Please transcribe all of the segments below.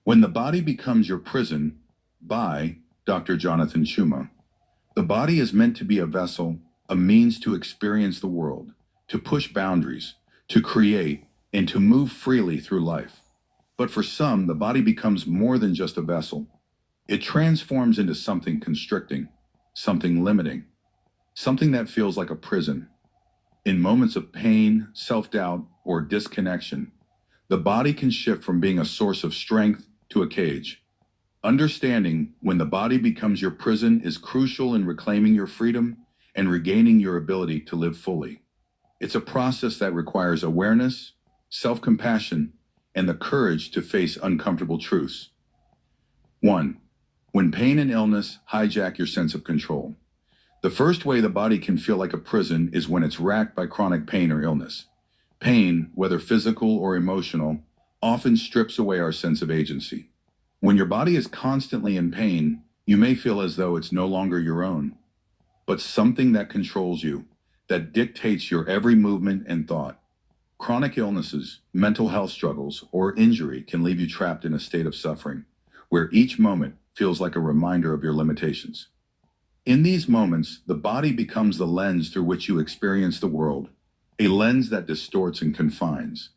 When the Body Becomes Your Prison by Dr. Jonathan Schuma. The body is meant to be a vessel, a means to experience the world, to push boundaries, to create, and to move freely through life. But for some, the body becomes more than just a vessel. It transforms into something constricting, something limiting, something that feels like a prison. In moments of pain, self-doubt, or disconnection, the body can shift from being a source of strength to a cage. Understanding when the body becomes your prison is crucial in reclaiming your freedom and regaining your ability to live fully. It's a process that requires awareness, self-compassion, and the courage to face uncomfortable truths. 1. When pain and illness hijack your sense of control. The first way the body can feel like a prison is when it's racked by chronic pain or illness. Pain, whether physical or emotional, often strips away our sense of agency. When your body is constantly in pain, you may feel as though it's no longer your own, but something that controls you, that dictates your every movement and thought. Chronic illnesses, mental health struggles, or injury can leave you trapped in a state of suffering, where each moment feels like a reminder of your limitations. In these moments, the body becomes the lens through which you experience the world, a lens that distorts and confines.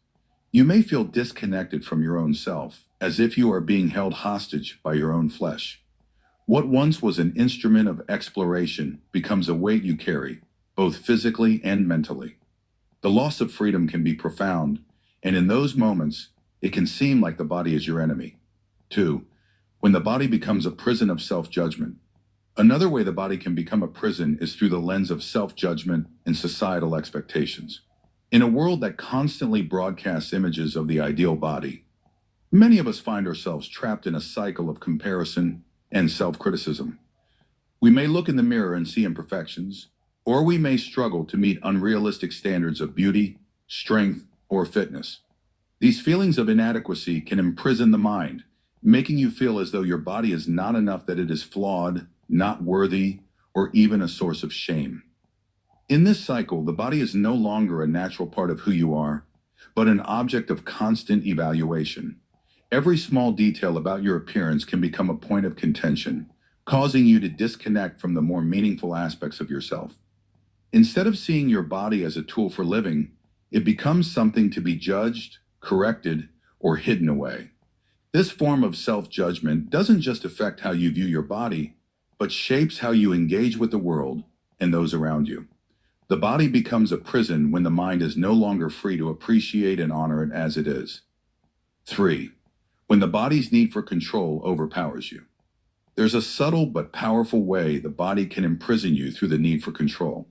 You may feel disconnected from your own self, as if you are being held hostage by your own flesh. What once was an instrument of exploration becomes a weight you carry, both physically and mentally. The loss of freedom can be profound, and in those moments, it can seem like the body is your enemy. 2. When the body becomes a prison of self-judgment. Another way the body can become a prison is through the lens of self-judgment and societal expectations. In a world that constantly broadcasts images of the ideal body, many of us find ourselves trapped in a cycle of comparison and self-criticism. We may look in the mirror and see imperfections, or we may struggle to meet unrealistic standards of beauty, strength, or fitness. These feelings of inadequacy can imprison the mind, making you feel as though your body is not enough, that it is flawed, not worthy, or even a source of shame. In this cycle, the body is no longer a natural part of who you are, but an object of constant evaluation. Every small detail about your appearance can become a point of contention, causing you to disconnect from the more meaningful aspects of yourself. Instead of seeing your body as a tool for living, it becomes something to be judged, corrected, or hidden away. This form of self-judgment doesn't just affect how you view your body, but shapes how you engage with the world and those around you. The body becomes a prison when the mind is no longer free to appreciate and honor it as it is. 3. When the body's need for control overpowers you. There's a subtle but powerful way the body can imprison you through the need for control.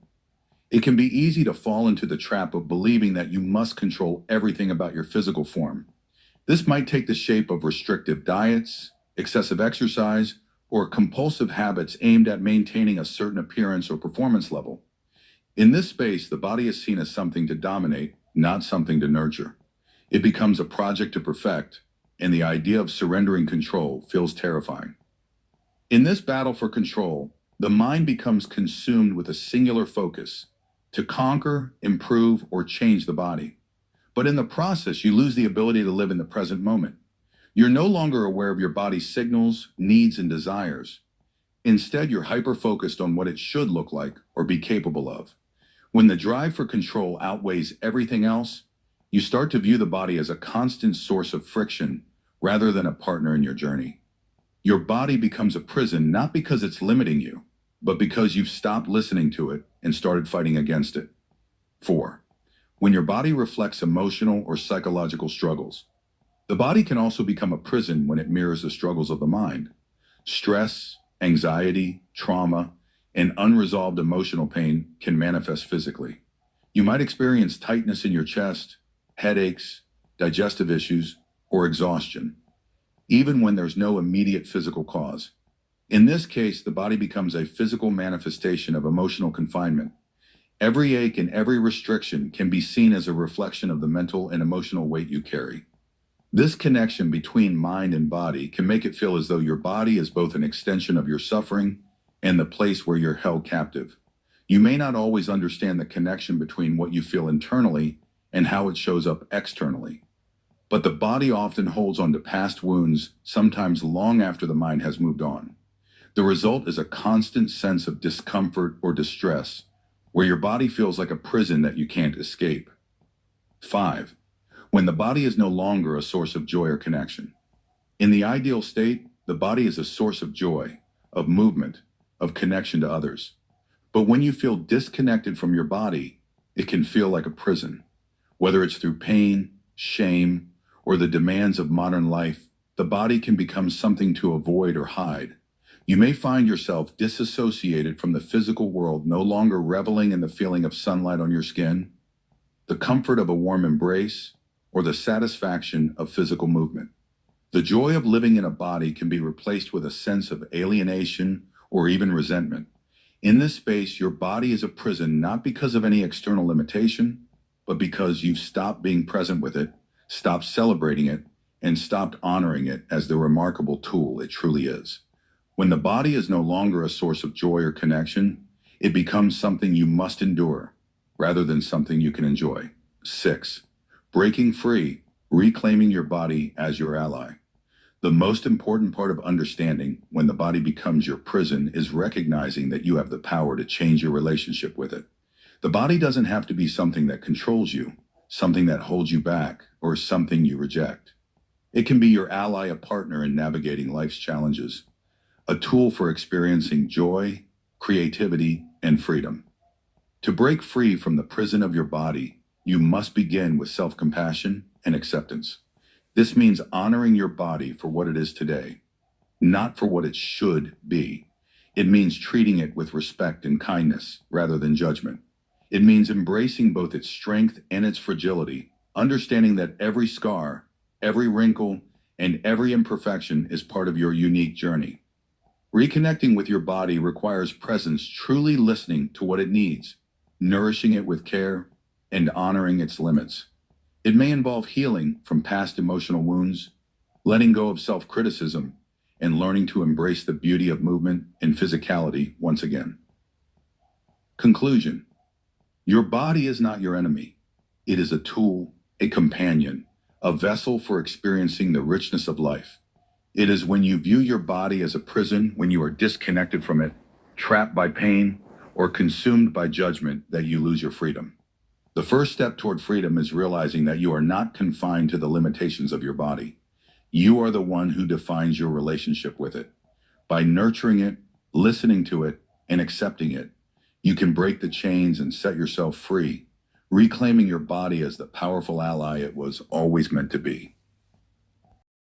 It can be easy to fall into the trap of believing that you must control everything about your physical form. This might take the shape of restrictive diets, excessive exercise, or compulsive habits aimed at maintaining a certain appearance or performance level. In this space, the body is seen as something to dominate, not something to nurture. It becomes a project to perfect, and the idea of surrendering control feels terrifying. In this battle for control, the mind becomes consumed with a singular focus to conquer, improve, or change the body. But in the process, you lose the ability to live in the present moment. You're no longer aware of your body's signals, needs, and desires. Instead, you're hyper-focused on what it should look like or be capable of. When the drive for control outweighs everything else, you start to view the body as a constant source of friction rather than a partner in your journey. Your body becomes a prison not because it's limiting you, but because you've stopped listening to it and started fighting against it. 4. When your body reflects emotional or psychological struggles. The body can also become a prison when it mirrors the struggles of the mind. Stress, anxiety, trauma, and unresolved emotional pain can manifest physically. You might experience tightness in your chest, headaches, digestive issues, or exhaustion, even when there's no immediate physical cause. In this case, the body becomes a physical manifestation of emotional confinement. Every ache and every restriction can be seen as a reflection of the mental and emotional weight you carry. This connection between mind and body can make it feel as though your body is both an extension of your suffering and the place where you're held captive. You may not always understand the connection between what you feel internally and how it shows up externally. But the body often holds on to past wounds, sometimes long after the mind has moved on. The result is a constant sense of discomfort or distress, where your body feels like a prison that you can't escape. 5. When the body is no longer a source of joy or connection. In the ideal state, the body is a source of joy, of movement, of connection to others. But when you feel disconnected from your body, it can feel like a prison. Whether it's through pain, shame, or the demands of modern life, the body can become something to avoid or hide. You may find yourself disassociated from the physical world, no longer reveling in the feeling of sunlight on your skin, the comfort of a warm embrace, or the satisfaction of physical movement. The joy of living in a body can be replaced with a sense of alienation or even resentment. In this space, your body is a prison not because of any external limitation, but because you've stopped being present with it, stopped celebrating it, and stopped honoring it as the remarkable tool it truly is. When the body is no longer a source of joy or connection, it becomes something you must endure, rather than something you can enjoy. 6. Breaking free, reclaiming your body as your ally. The most important part of understanding when the body becomes your prison is recognizing that you have the power to change your relationship with it. The body doesn't have to be something that controls you, something that holds you back, or something you reject. It can be your ally, a partner in navigating life's challenges, a tool for experiencing joy, creativity, and freedom. To break free from the prison of your body, you must begin with self-compassion and acceptance. This means honoring your body for what it is today, not for what it should be. It means treating it with respect and kindness rather than judgment. It means embracing both its strength and its fragility, understanding that every scar, every wrinkle, and every imperfection is part of your unique journey. Reconnecting with your body requires presence, truly listening to what it needs, nourishing it with care, and honoring its limits. It may involve healing from past emotional wounds, letting go of self-criticism, and learning to embrace the beauty of movement and physicality once again. Conclusion. Your body is not your enemy. It is a tool, a companion, a vessel for experiencing the richness of life. It is when you view your body as a prison, when you are disconnected from it, trapped by pain, or consumed by judgment, that you lose your freedom. The first step toward freedom is realizing that you are not confined to the limitations of your body. You are the one who defines your relationship with it. By nurturing it, listening to it, and accepting it, you can break the chains and set yourself free, reclaiming your body as the powerful ally it was always meant to be.